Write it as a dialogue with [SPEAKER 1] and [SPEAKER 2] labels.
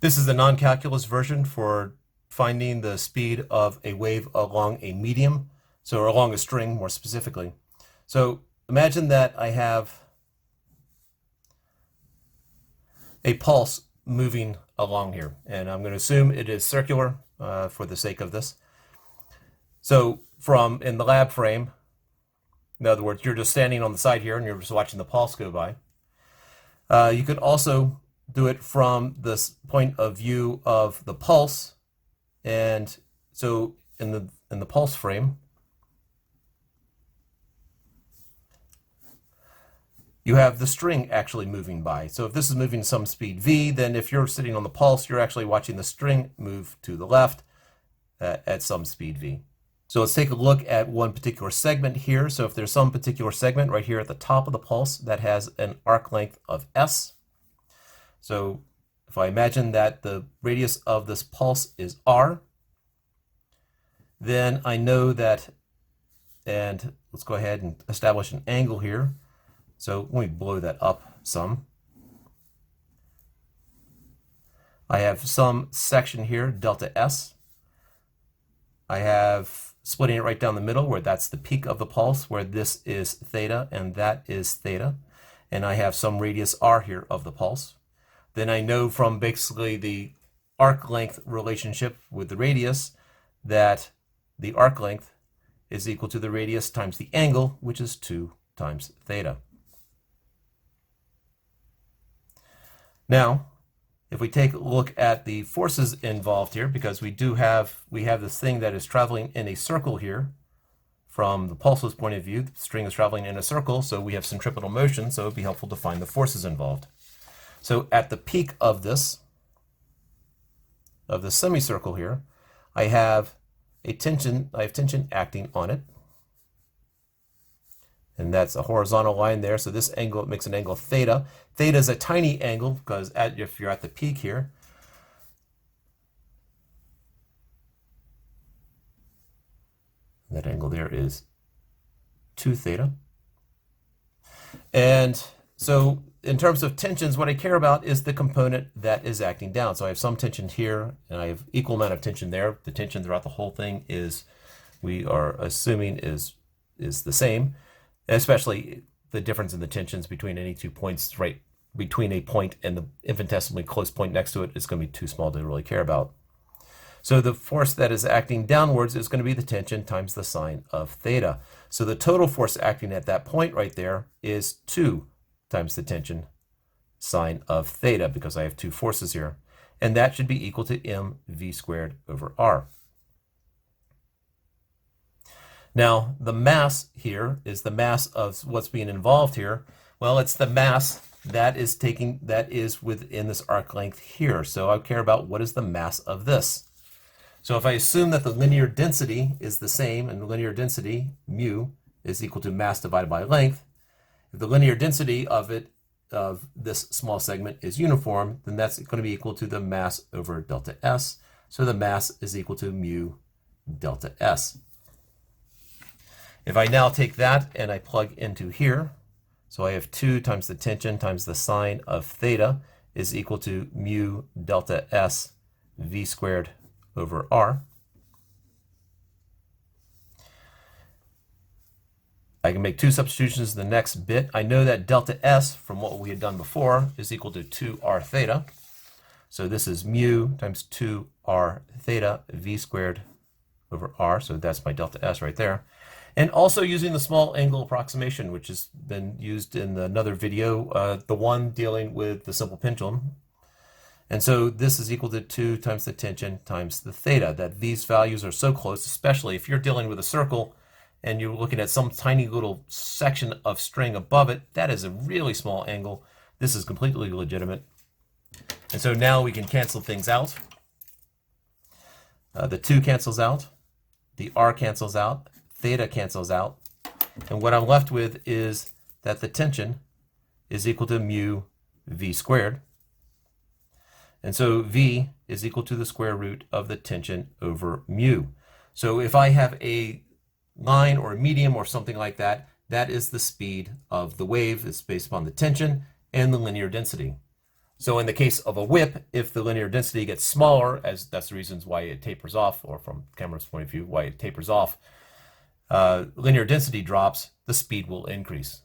[SPEAKER 1] This is the non-calculus version for finding the speed of a wave along a medium, so along a string more specifically. So imagine that I have a pulse moving along here, and I'm going to assume it is circular for the sake of this. So from in the lab frame, in other words, you're just standing on the side here and you're just watching the pulse go by. You could also do it from this point of view of the pulse, and so in the pulse frame, you have the string actually moving by. So if this is moving some speed v, then if you're sitting on the pulse, you're actually watching the string move to the left at some speed v. So let's take a look at one particular segment here. So if there's some particular segment right here at the top of the pulse that has an arc length of s. So if I imagine that the radius of this pulse is r, then I know that, and let's go ahead and establish an angle here. So let me blow that up some. I have some section here, delta s. I have splitting it right down the middle where that's the peak of the pulse, where this is theta and that is theta. And I have some radius r here of the pulse. Then I know from basically the arc length relationship with the radius that the arc length is equal to the radius times the angle, which is 2 times theta. Now, if we take a look at the forces involved here, because we have this thing that is traveling in a circle here. From the pulse's point of view, the string is traveling in a circle, so we have centripetal motion, so it would be helpful to find the forces involved. So at the peak of this semicircle here, I have tension acting on it. And that's a horizontal line there. So this angle makes an angle theta. Theta is a tiny angle because if you're at the peak here, that angle there is 2 theta. And so in terms of tensions, what I care about is the component that is acting down. So I have some tension here and I have equal amount of tension there. The tension throughout the whole thing is, we are assuming is the same, especially the difference in the tensions between any 2 points right between a point and the infinitesimally close point next to it is going to be too small to really care about. So the force that is acting downwards is going to be the tension times the sine of theta. So the total force acting at that point right there is 2 times the tension sine of theta, because I have 2 forces here. And that should be equal to mv squared over r. Now, the mass here is the mass of what's being involved here. Well, it's the mass that is within this arc length here. So I care about what is the mass of this. So if I assume that the linear density is the same, and the linear density, mu, is equal to mass divided by length, if the linear density of this small segment is uniform, then that's going to be equal to the mass over delta S. So the mass is equal to mu delta S. If I now take that and I plug into here, so I have 2 times the tension times the sine of theta is equal to mu delta S v squared over r. I can make 2 substitutions in the next bit. I know that delta S from what we had done before is equal to 2r theta. So this is mu times 2r theta v squared over r. So that's my delta S right there. And also using the small angle approximation, which has been used in another video, the one dealing with the simple pendulum. And so this is equal to 2 times the tension times the theta, that these values are so close, especially if you're dealing with a circle and you're looking at some tiny little section of string above it. That is a really small angle. This is completely legitimate. And so now we can cancel things out. The 2 cancels out, the r cancels out, theta cancels out, and what I'm left with is that the tension is equal to mu v squared. And so v is equal to the square root of the tension over mu. So if I have a line or a medium or something like that, that is the speed of the wave. It's based upon the tension and the linear density. So in the case of a whip, if the linear density gets smaller, as that's the reasons why it tapers off, or from camera's point of view, why it tapers off, linear density drops, the speed will increase.